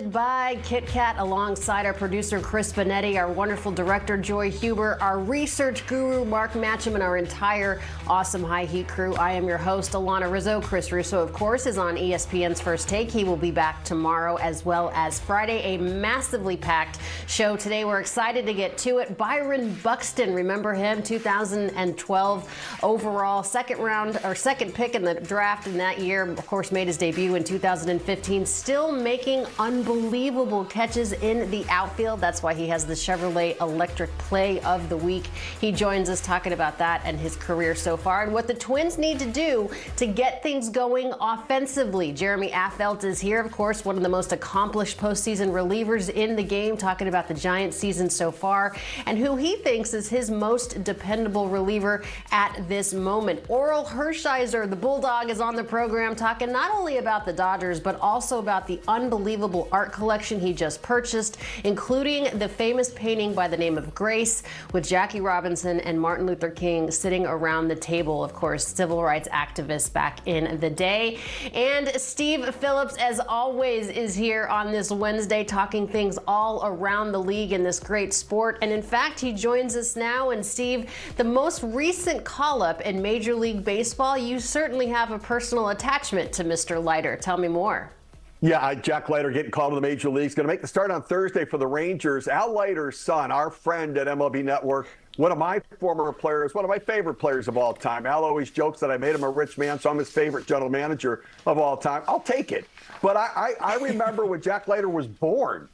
By Kit Kat alongside our producer Chris Benetti, our wonderful director Joy Huber, our research guru Mark Matcham, and our entire awesome High Heat crew. I am your host Alana Rizzo. Chris Russo, of course, is on ESPN's First Take. He will be back tomorrow as well as Friday. A massively packed show today. We're excited to get to it. Byron Buxton, remember him? 2012 overall second pick in the draft in that year. Of course, made his debut in 2015. Still making unbelievable catches in the outfield. That's why he has the Chevrolet Electric Play of the Week. He joins us talking about that and his career so far and what the Twins need to do to get things going offensively. Jeremy Affeldt is here, of course, one of the most accomplished postseason relievers in the game, talking about the Giants season so far and who he thinks is his most dependable reliever at this moment. Orel Hershiser, the Bulldog, is on the program talking not only about the Dodgers, but also about the unbelievable art collection he just purchased, including the famous painting by the name of Grace with Jackie Robinson and Martin Luther King sitting around the table, of course, civil rights activists back in the day. And Steve Phillips, as always, is here on this Wednesday talking things all around the league in this great sport. And in fact, he joins us now. And Steve, the most recent call-up in Major League Baseball, you certainly have a personal attachment to Mr. Leiter. Tell me more. Yeah, Jack Leiter getting called to the Major Leagues. Going to make the start on Thursday for the Rangers. Al Leiter's son, our friend at MLB Network, one of my former players, one of my favorite players of all time. Al always jokes that I made him a rich man, so I'm his favorite general manager of all time. I'll take it. But I remember when Jack Leiter was born.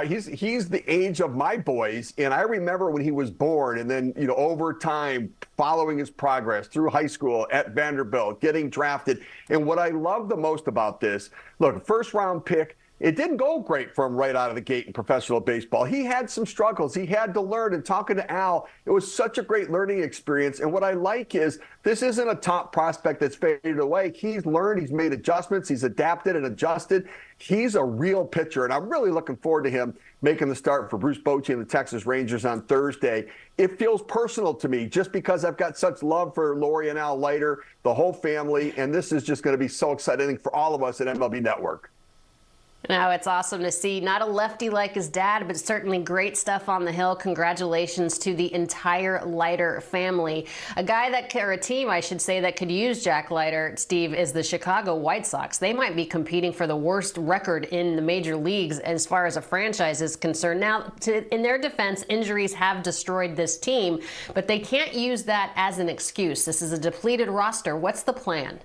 He's the age of my boys, and I remember when he was born, and then over time, following his progress through high school at Vanderbilt, getting drafted. And what I love the most about this, look, first round pick. It didn't go great for him right out of the gate in professional baseball. He had some struggles. He had to learn. And talking to Al, it was such a great learning experience. And what I like is this isn't a top prospect that's faded away. He's learned. He's made adjustments. He's adapted and adjusted. He's a real pitcher. And I'm really looking forward to him making the start for Bruce Bochy and the Texas Rangers on Thursday. It feels personal to me just because I've got such love for Lori and Al Leiter, the whole family. And this is just going to be so exciting for all of us at MLB Network. Now, it's awesome to see not a lefty like his dad, but certainly great stuff on the hill. Congratulations to the entire Leiter family. A guy that, or a team, I should say, that could use Jack Leiter, Steve, is the Chicago White Sox. They might be competing for the worst record in the major leagues as far as a franchise is concerned. Now, in their defense, injuries have destroyed this team, but they can't use that as an excuse. This is a depleted roster. What's the plan?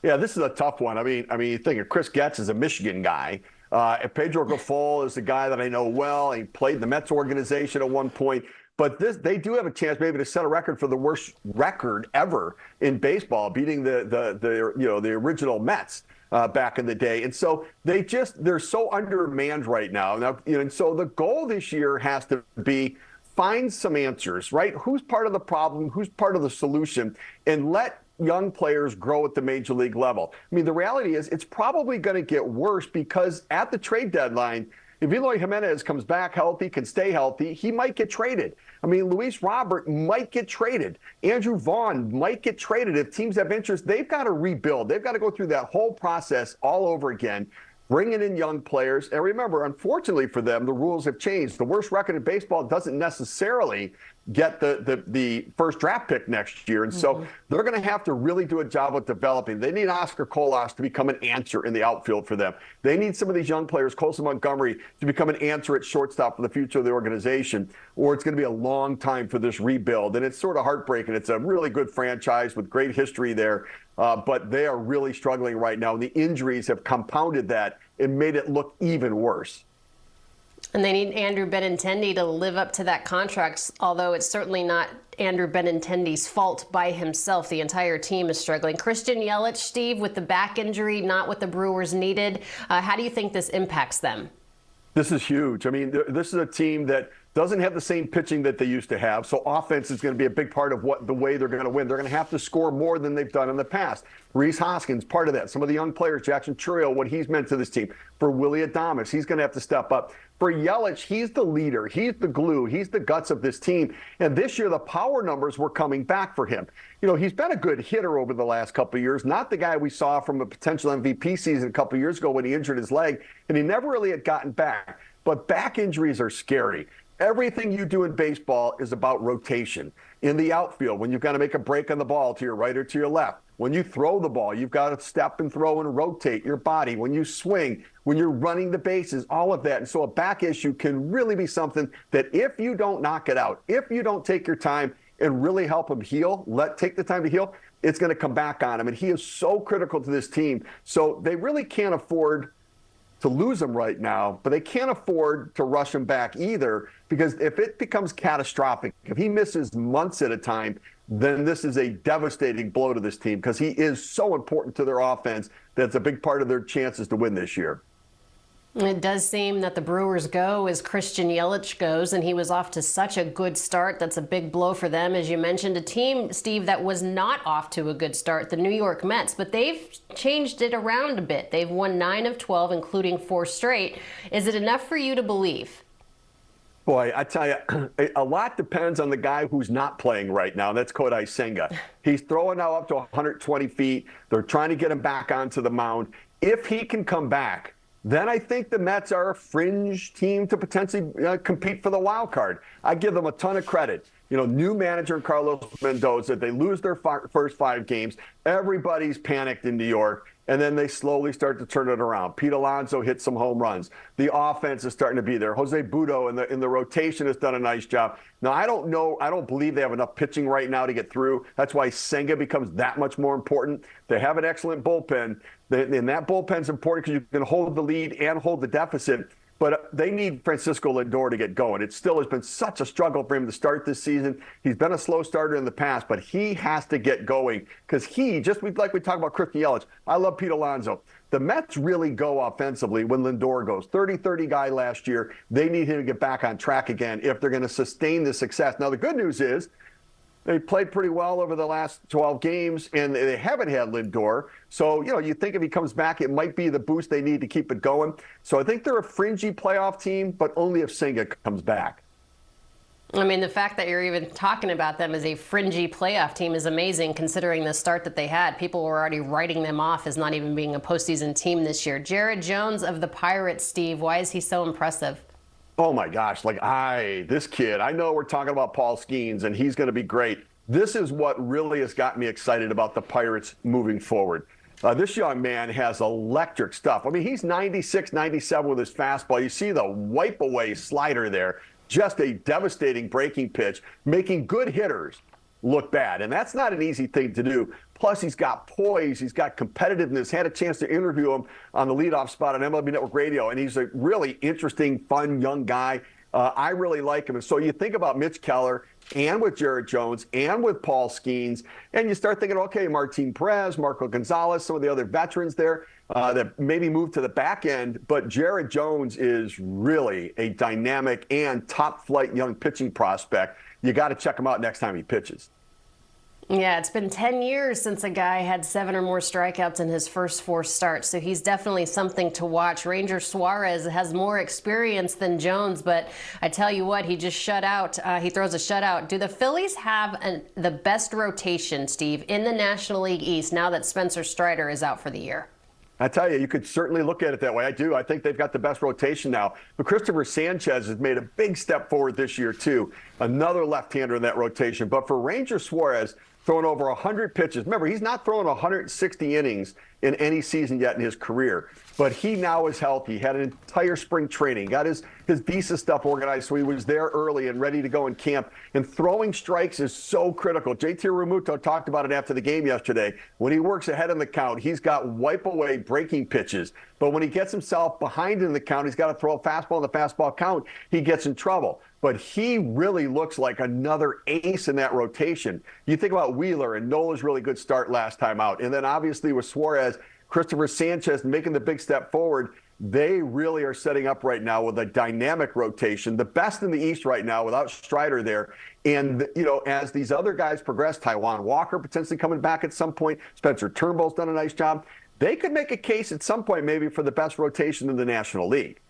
Yeah, this is a tough one. I mean, you think of Chris Getz is a Michigan guy. Pedro Grifol is a guy that I know well. He played in the Mets organization at one point. But they do have a chance maybe to set a record for the worst record ever in baseball, beating the original Mets back in the day. And so they're so undermanned right now. And so the goal this year has to be find some answers, right? Who's part of the problem? Who's part of the solution? And let young players grow at the major league level. I mean, the reality is it's probably going to get worse because at the trade deadline, if Eloy Jimenez comes back healthy, can stay healthy, he might get traded. I mean, Luis Robert might get traded. Andrew Vaughn might get traded. If teams have interest, they've got to rebuild. They've got to go through that whole process all over again, bringing in young players. And remember, unfortunately for them, the rules have changed. The worst record in baseball doesn't necessarily get the first draft pick next year. And so they're going to have to really do a job of developing. They need Oscar Colas to become an answer in the outfield for them. They need some of these young players, Colson Montgomery, to become an answer at shortstop for the future of the organization, or it's going to be a long time for this rebuild. And it's sort of heartbreaking. It's a really good franchise with great history there, but they are really struggling right now. And the injuries have compounded that and made it look even worse. And they need Andrew Benintendi to live up to that contract, although it's certainly not Andrew Benintendi's fault by himself. The entire team is struggling. Christian Yelich, Steve, with the back injury, not what the Brewers needed. How do you think this impacts them? This is huge. I mean, this is a team that doesn't have the same pitching that they used to have. So offense is going to be a big part of the way they're going to win. They're going to have to score more than they've done in the past. Rhys Hoskins, part of that. Some of the young players, Jackson Chourio, what he's meant to this team. For Willy Adames, he's going to have to step up. For Yelich, he's the leader. He's the glue. He's the guts of this team. And this year, the power numbers were coming back for him. You know, he's been a good hitter over the last couple of years, not the guy we saw from a potential MVP season a couple of years ago when he injured his leg, and he never really had gotten back. But back injuries are scary. Everything you do in baseball is about rotation. In the outfield, when you've got to make a break on the ball to your right or to your left. When you throw the ball, you've got to step and throw and rotate your body. When you swing, when you're running the bases, all of that. And so a back issue can really be something that if you don't knock it out, if you don't take your time and really help him heal, take the time to heal, it's going to come back on him. And he is so critical to this team. So they really can't afford to lose him right now, but they can't afford to rush him back either, because if it becomes catastrophic, if he misses months at a time, then this is a devastating blow to this team, because he is so important to their offense. That's a big part of their chances to win this year. It does seem that the Brewers go as Christian Yelich goes, and he was off to such a good start. That's a big blow for them. As you mentioned, a team, Steve, that was not off to a good start, the New York Mets, but they've changed it around a bit. They've won 9 of 12, including 4 straight. Is it enough for you to believe? Boy, I tell you, a lot depends on the guy who's not playing right now, and that's Kodai Senga. He's throwing now up to 120 feet. They're trying to get him back onto the mound. If he can come back, then I think the Mets are a fringe team to potentially compete for the wild card. I give them a ton of credit. You know, new manager Carlos Mendoza, they lose their first 5 games. Everybody's panicked in New York, and then they slowly start to turn it around. Pete Alonso hit some home runs. The offense is starting to be there. Jose Budo in the rotation has done a nice job. Now, I don't believe they have enough pitching right now to get through. That's why Senga becomes that much more important. They have an excellent bullpen, and that bullpen's important because you can hold the lead and hold the deficit. But they need Francisco Lindor to get going. It still has been such a struggle for him to start this season. He's been a slow starter in the past, but he has to get going because like we talked about Christian Yelich, I love Pete Alonso. The Mets really go offensively when Lindor goes. 30-30 guy last year. They need him to get back on track again if they're going to sustain the success. Now, the good news is they played pretty well over the last 12 games, and they haven't had Lindor. So, you know, you think if he comes back, it might be the boost they need to keep it going. So I think they're a fringy playoff team, but only if Senga comes back. I mean, the fact that you're even talking about them as a fringy playoff team is amazing, considering the start that they had. People were already writing them off as not even being a postseason team this year. Jared Jones of the Pirates, Steve, why is he so impressive? Oh my gosh, this kid, I know we're talking about Paul Skeens and he's going to be great. This is what really has got me excited about the Pirates moving forward. This young man has electric stuff. I mean, he's 96, 97 with his fastball. You see the wipe away slider there. Just a devastating breaking pitch, making good hitters look bad. And that's not an easy thing to do. Plus, he's got poise. He's got competitiveness. Had a chance to interview him on the leadoff spot on MLB Network Radio. And he's a really interesting, fun, young guy. I really like him. And so you think about Mitch Keller and with Jared Jones and with Paul Skeens, and you start thinking, okay, Martin Perez, Marco Gonzalez, some of the other veterans there that maybe move to the back end. But Jared Jones is really a dynamic and top-flight young pitching prospect. You got to check him out next time he pitches. Yeah, it's been 10 years since a guy had 7 or more strikeouts in his first 4 starts, so he's definitely something to watch. Ranger Suarez has more experience than Jones, but I tell you what, he just shut out. He throws a shutout. Do the Phillies have the best rotation, Steve, in the National League East now that Spencer Strider is out for the year? I tell you, you could certainly look at it that way. I do. I think they've got the best rotation now. But Christopher Sanchez has made a big step forward this year, too. Another left-hander in that rotation. But for Ranger Suarez, throwing over 100 pitches. Remember, he's not throwing 160 innings in any season yet in his career. But he now is healthy. He had an entire spring training, got his visa stuff organized, so he was there early and ready to go in camp. And throwing strikes is so critical. JT Realmuto talked about it after the game yesterday. When he works ahead in the count, he's got wipe-away breaking pitches. But when he gets himself behind in the count, he's got to throw a fastball in the fastball count. He gets in trouble. But he really looks like another ace in that rotation. You think about Wheeler and Nola's really good start last time out. And then obviously with Suarez, Christopher Sanchez making the big step forward. they really are setting up right now with a dynamic rotation, the best in the East right now without Strider there. And, as these other guys progress, Taijuan Walker potentially coming back at some point, Spencer Turnbull's done a nice job. They could make a case at some point maybe for the best rotation in the National League.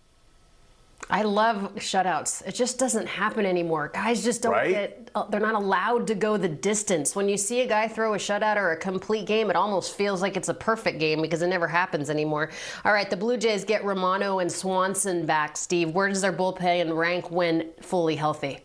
I love shutouts. It just doesn't happen anymore. Guys just don't they're not allowed to go the distance. When you see a guy throw a shutout or a complete game, it almost feels like it's a perfect game because it never happens anymore. All right, the Blue Jays get Romano and Swanson back. Steve, where does their bullpen rank when fully healthy?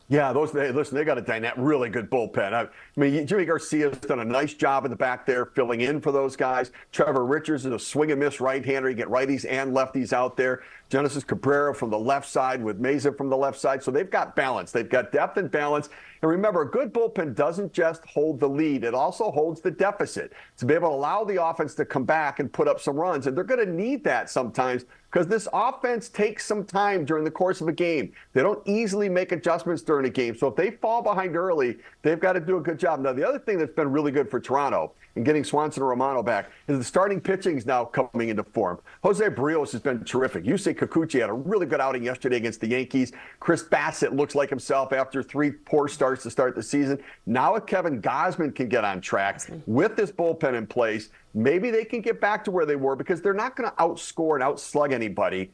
Yeah, they got a really good bullpen. I mean, Jimmy Garcia's done a nice job in the back there, filling in for those guys. Trevor Richards is a swing and miss right-hander. You get righties and lefties out there. Genesis Cabrera from the left side with Meza from the left side. So they've got balance. They've got depth and balance. And remember, a good bullpen doesn't just hold the lead. It also holds the deficit to be able to allow the offense to come back and put up some runs. And they're going to need that sometimes because this offense takes some time during the course of a game. They don't easily make adjustments during a game. So if they fall behind early, they've got to do a good job. Now, the other thing that's been really good for Toronto and getting Swanson and Romano back is the starting pitching is now coming into form. Jose Barrios has been terrific. Yusei Kikuchi had a really good outing yesterday against the Yankees. Chris Bassett looks like himself after 3 poor starts to start the season. Now if Kevin Gausman can get on track with this bullpen in place, maybe they can get back to where they were because they're not going to outscore and outslug anybody.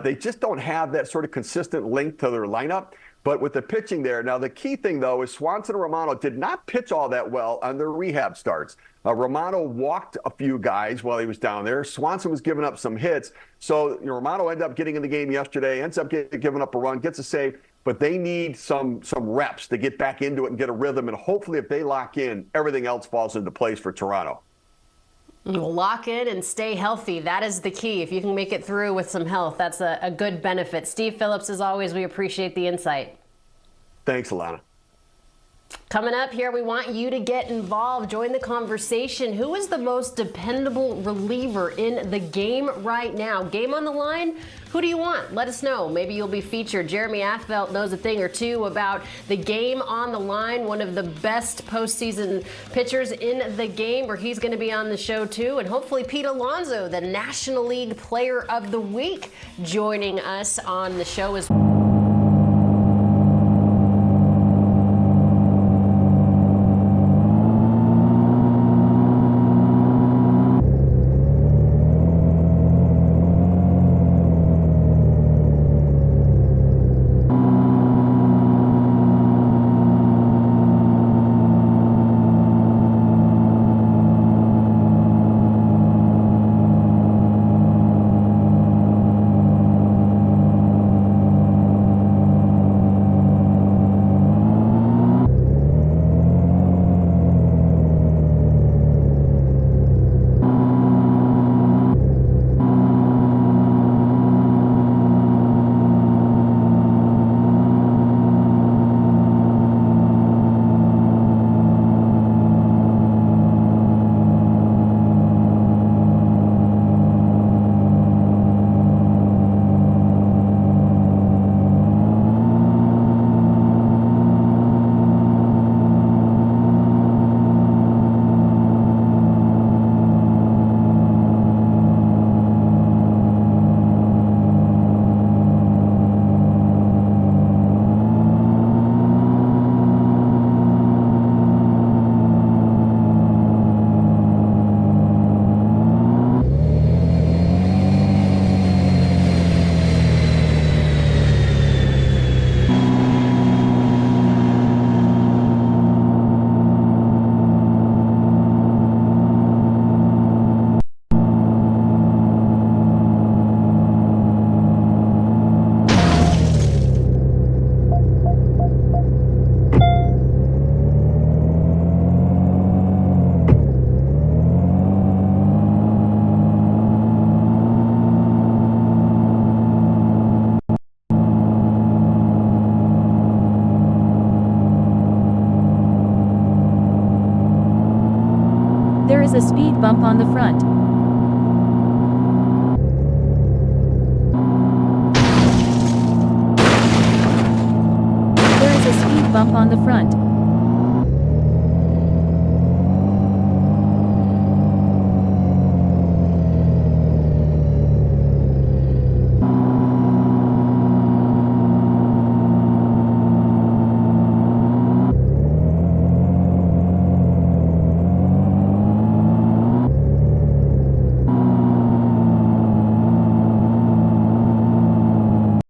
They just don't have that sort of consistent link to their lineup. But with the pitching there, now the key thing, though, is Swanson and Romano did not pitch all that well on their rehab starts. Romano walked a few guys while he was down there. Swanson was giving up some hits. So Romano ended up getting in the game yesterday, ends up giving up a run, gets a save. But they need some reps to get back into it and get a rhythm. And hopefully if they lock in, everything else falls into place for Toronto. Lock in and stay healthy. That is the key. If you can make it through with some health, that's a good benefit. Steve Phillips, as always, we appreciate the insight. Thanks, Alana. Coming up here, we want you to get involved. Join the conversation. Who is the most dependable reliever in the game right now? Game on the line? Who do you want? Let us know. Maybe you'll be featured. Jeremy Athvelt knows a thing or two about the game on the line, one of the best postseason pitchers in the game, where he's going to be on the show too. And hopefully Pete Alonso, the National League Player of the Week, joining us on the show as well. There is a speed bump on the front.